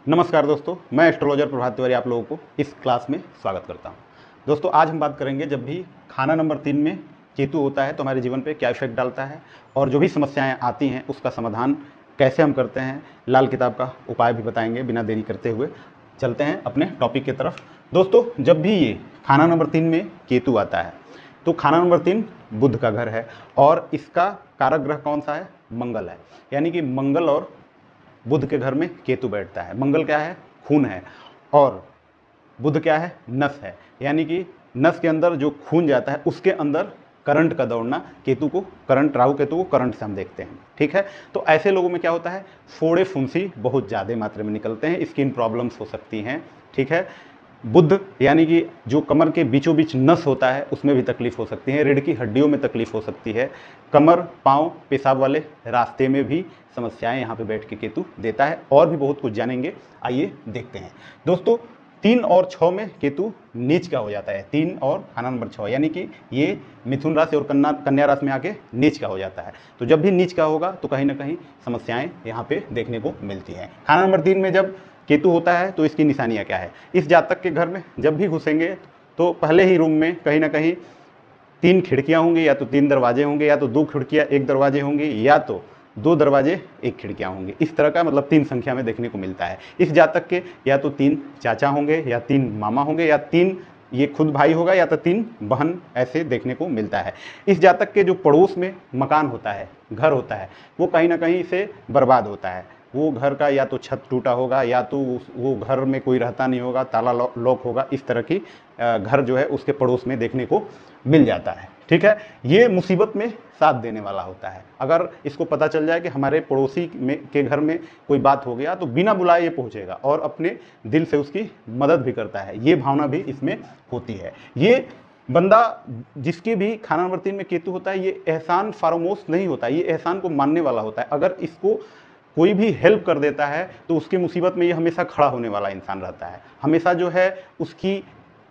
नमस्कार दोस्तों, मैं एस्ट्रोलॉजर प्रभात तिवारी आप लोगों को इस क्लास में स्वागत करता हूं। दोस्तों, आज हम बात करेंगे जब भी खाना नंबर 3 में केतु होता है तो हमारे जीवन पे क्या इफेक्ट डालता है और जो भी समस्याएं आती हैं उसका समाधान कैसे हम करते हैं। लाल किताब का उपाय भी बताएंगे। बिना देरी करते हुए चलते हैं अपने टॉपिक की तरफ। दोस्तों, जब भी ये खाना नंबर 3 में केतु आता है तो खाना नंबर 3 बुध का घर है और इसका कारक ग्रह कौन सा है? मंगल है। यानी कि मंगल और बुध के घर में केतु बैठता है। मंगल क्या है? खून है। और बुध क्या है? नस है। यानी कि नस के अंदर जो खून जाता है उसके अंदर करंट का दौड़ना, केतु को करंट, राहु केतु को करंट से हम देखते हैं। ठीक है, तो ऐसे लोगों में क्या होता है? फोड़े फुंसी बहुत ज़्यादा मात्रा में निकलते हैं, स्किन प्रॉब्लम्स हो सकती हैं। ठीक है, बुध यानी कि जो कमर के बीचों बीच नस होता है उसमें भी तकलीफ हो सकती है, रीढ़ की हड्डियों में तकलीफ हो सकती है, कमर, पाँव, पेशाब वाले रास्ते में भी समस्याएं यहाँ पे बैठ के केतु देता है। और भी बहुत कुछ जानेंगे, आइए देखते हैं। दोस्तों, 3 और 6 में केतु नीच का हो जाता है। 3 और खाना नंबर 6 यानी कि ये मिथुन राशि और कन्या राशि में आके नीच का हो जाता है। तो जब भी नीच का होगा तो कहीं ना कहीं समस्याएं यहाँ पे देखने को मिलती हैं। खाना नंबर 3 में जब केतु होता है तो इसकी निशानियाँ क्या है? इस जातक के घर में जब भी घुसेंगे तो पहले ही रूम में कहीं ना कहीं 3 खिड़कियाँ होंगी, या तो 3 दरवाजे होंगे, या तो 2 खिड़कियाँ 1 दरवाजे होंगे, या तो 2 दरवाजे 1 खिड़कियाँ होंगी। इस तरह का मतलब 3 संख्या में देखने को मिलता है। इस जातक के या तो 3 चाचा होंगे, या 3 मामा होंगे, या 3 ये खुद भाई होगा, या तो 3 बहन, ऐसे देखने को मिलता है। इस जातक के जो पड़ोस में मकान होता है, घर होता है, वो कहीं ना कहीं से बर्बाद होता है। वो घर का या तो छत टूटा होगा, या तो वो घर में कोई रहता नहीं होगा, ताला लॉक होगा। इस तरह की घर जो है उसके पड़ोस में देखने को मिल जाता है। ठीक है, ये मुसीबत में साथ देने वाला होता है। अगर इसको पता चल जाए कि हमारे पड़ोसी के घर में कोई बात हो गया तो बिना बुलाए ये पहुंचेगा और अपने दिल से उसकी मदद भी करता है। ये भावना भी इसमें होती है। ये बंदा जिसके भी खाना नंबर 3 में केतु होता है, ये एहसान फरामोश नहीं होता, ये एहसान को मानने वाला होता है। अगर इसको कोई भी हेल्प कर देता है तो उसकी मुसीबत में ये हमेशा खड़ा होने वाला इंसान रहता है। हमेशा जो है उसकी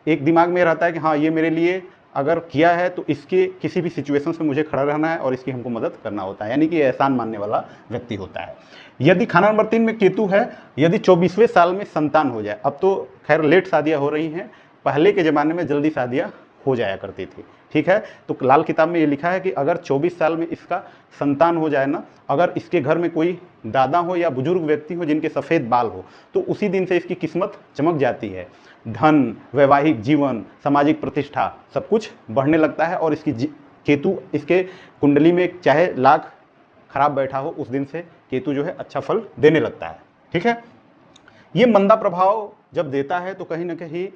एक दिमाग में रहता है कि हाँ, ये मेरे लिए अगर किया है तो इसके किसी भी सिचुएशंस में मुझे खड़ा रहना है और इसकी हमको मदद करना होता है। यानी कि एहसान मानने वाला व्यक्ति होता है। यदि खाना नंबर 3 में केतु है, यदि 24वें साल में संतान हो जाए, अब तो खैर लेट शादियाँ हो रही हैं, पहले के ज़माने में जल्दी शादियाँ हो जाया करती थी। ठीक है, तो लाल किताब में ये लिखा है कि अगर 24 साल में इसका संतान हो जाए ना, अगर इसके घर में कोई दादा हो या बुजुर्ग व्यक्ति हो जिनके सफ़ेद बाल हो, तो उसी दिन से इसकी किस्मत चमक जाती है। धन, वैवाहिक जीवन, सामाजिक प्रतिष्ठा सब कुछ बढ़ने लगता है। और इसकी केतु इसके कुंडली में चाहे लाख खराब बैठा हो, उस दिन से केतु जो है अच्छा फल देने लगता है। ठीक है, ये मंदा प्रभाव जब देता है तो कहीं ना कहीं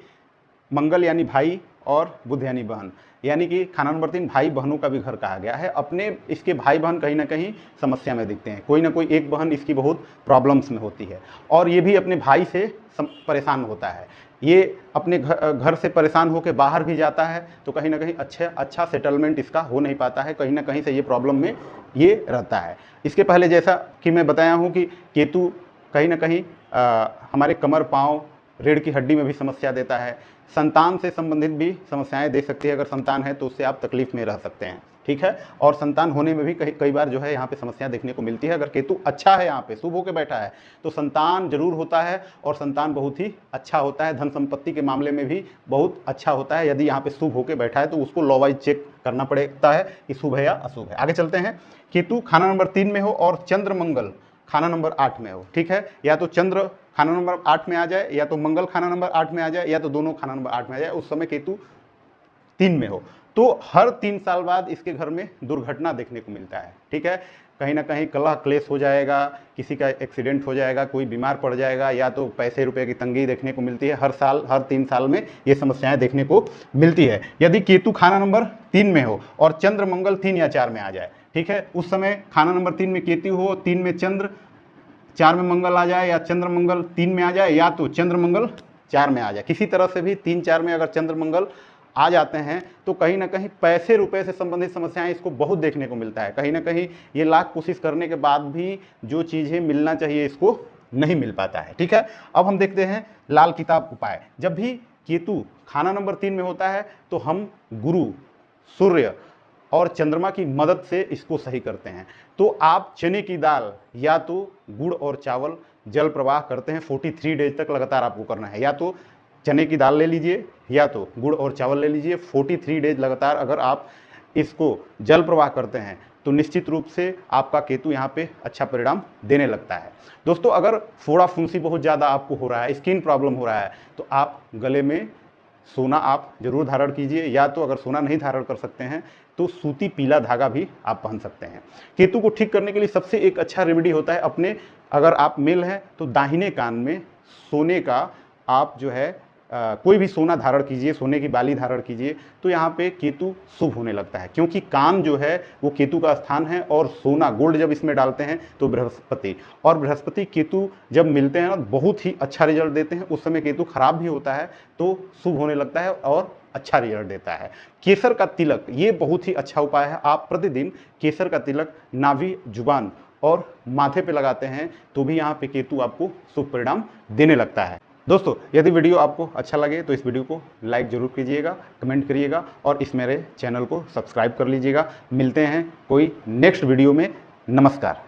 मंगल यानी भाई और बुध यानी बहन, यानी कि खाना नंबर 3 भाई बहनों का भी घर कहा गया है। अपने इसके भाई बहन कहीं ना कहीं समस्या में दिखते हैं। कोई ना कोई एक बहन इसकी बहुत प्रॉब्लम्स में होती है और ये भी अपने भाई से परेशान होता है। ये अपने घर से परेशान होकर बाहर भी जाता है तो कहीं ना कहीं अच्छा सेटलमेंट इसका हो नहीं पाता है। कहीं ना कहीं से ये प्रॉब्लम में ये रहता है। इसके पहले जैसा कि मैं बताया हूँ कि केतु कहीं ना कहीं हमारे कमर, पाँव, रीढ़ की हड्डी में भी समस्या देता है। संतान से संबंधित भी समस्याएं दे सकती है। अगर संतान है तो उससे आप तकलीफ में रह सकते हैं। ठीक है, और संतान होने में भी कई बार जो है यहाँ पे समस्या देखने को मिलती है। अगर केतु अच्छा है, यहाँ पे शुभ होकर बैठा है, तो संतान जरूर होता है और संतान बहुत ही अच्छा होता है। धन संपत्ति के मामले में भी बहुत अच्छा होता है। यदि यहाँ पे शुभ होकर बैठा है तो उसको लॉ वाइज चेक करना पड़ता है कि शुभ है या अशुभ है। आगे चलते हैं। केतु खाना नंबर 3 में हो और चंद्र मंगल खाना नंबर 8 में हो। ठीक है, या तो चंद्र खाना नंबर 8 में आ जाए, या तो मंगल खाना नंबर 8 में आ जाए, या तो दोनों खाना नंबर 8 में आ जाए, उस समय केतु 3 में हो, तो हर 3 साल बाद इसके घर में दुर्घटना देखने को मिलता है। ठीक है, कहीं ना कहीं कलह क्लेश हो जाएगा, किसी का एक्सीडेंट हो जाएगा, कोई बीमार पड़ जाएगा, या तो पैसे रुपए की तंगी देखने को मिलती है। हर साल, हर 3 साल में ये समस्याएं देखने को मिलती है। यदि केतु खाना नंबर 3 में हो और चंद्र मंगल 3 या 4 में आ जाए, ठीक है, उस समय खाना नंबर 3 में केतु हो, 3 में चंद्र, 4 में मंगल आ जाए, या चंद्र मंगल 3 में आ जाए, या तो चंद्र मंगल 4 में आ जाए। किसी तरह से भी 3-4 में अगर चंद्र मंगल आ जाते हैं तो कहीं ना कहीं पैसे रुपए से संबंधित समस्याएं इसको बहुत देखने को मिलता है। कहीं ना कहीं ये लाख कोशिश करने के बाद भी जो चीज़ें मिलना चाहिए इसको नहीं मिल पाता है। ठीक है, अब हम देखते हैं लाल किताब उपाय। जब भी केतु खाना नंबर 3 में होता है तो हम गुरु, सूर्य और चंद्रमा की मदद से इसको सही करते हैं। तो आप चने की दाल या तो गुड़ और चावल जल प्रवाह करते हैं 43 डेज तक लगातार आपको करना है। या तो चने की दाल ले लीजिए या तो गुड़ और चावल ले लीजिए। 43 डेज लगातार अगर आप इसको जल प्रवाह करते हैं तो निश्चित रूप से आपका केतु यहाँ पे अच्छा परिणाम देने लगता है। दोस्तों, अगर फोड़ा फुंसी बहुत ज़्यादा आपको हो रहा है, स्किन प्रॉब्लम हो रहा है, तो आप गले में सोना आप जरूर धारण कीजिए, या तो अगर सोना नहीं धारण कर सकते हैं तो सूती पीला धागा भी आप पहन सकते हैं। केतु को ठीक करने के लिए सबसे एक अच्छा रेमेडी होता है, अपने अगर आप मेल हैं तो दाहिने कान में सोने का आप जो है कोई भी सोना धारण कीजिए, सोने की बाली धारण कीजिए, तो यहाँ पे केतु शुभ होने लगता है, क्योंकि कान जो है वो केतु का स्थान है। और सोना गोल्ड जब इसमें डालते हैं तो बृहस्पति केतु जब मिलते हैं ना, बहुत ही अच्छा रिजल्ट देते हैं। उस समय केतु खराब भी होता है तो शुभ होने लगता है और अच्छा रिजल्ट देता है। केसर का तिलक ये बहुत ही अच्छा उपाय है। आप प्रतिदिन केसर का तिलक नाभि, जुबान और माथे पे लगाते हैं तो भी यहाँ पे केतु आपको शुभ परिणाम देने लगता है। दोस्तों, यदि वीडियो आपको अच्छा लगे तो इस वीडियो को लाइक जरूर कीजिएगा, कमेंट करिएगा और इस मेरे चैनल को सब्सक्राइब कर लीजिएगा। मिलते हैं कोई नेक्स्ट वीडियो में। नमस्कार।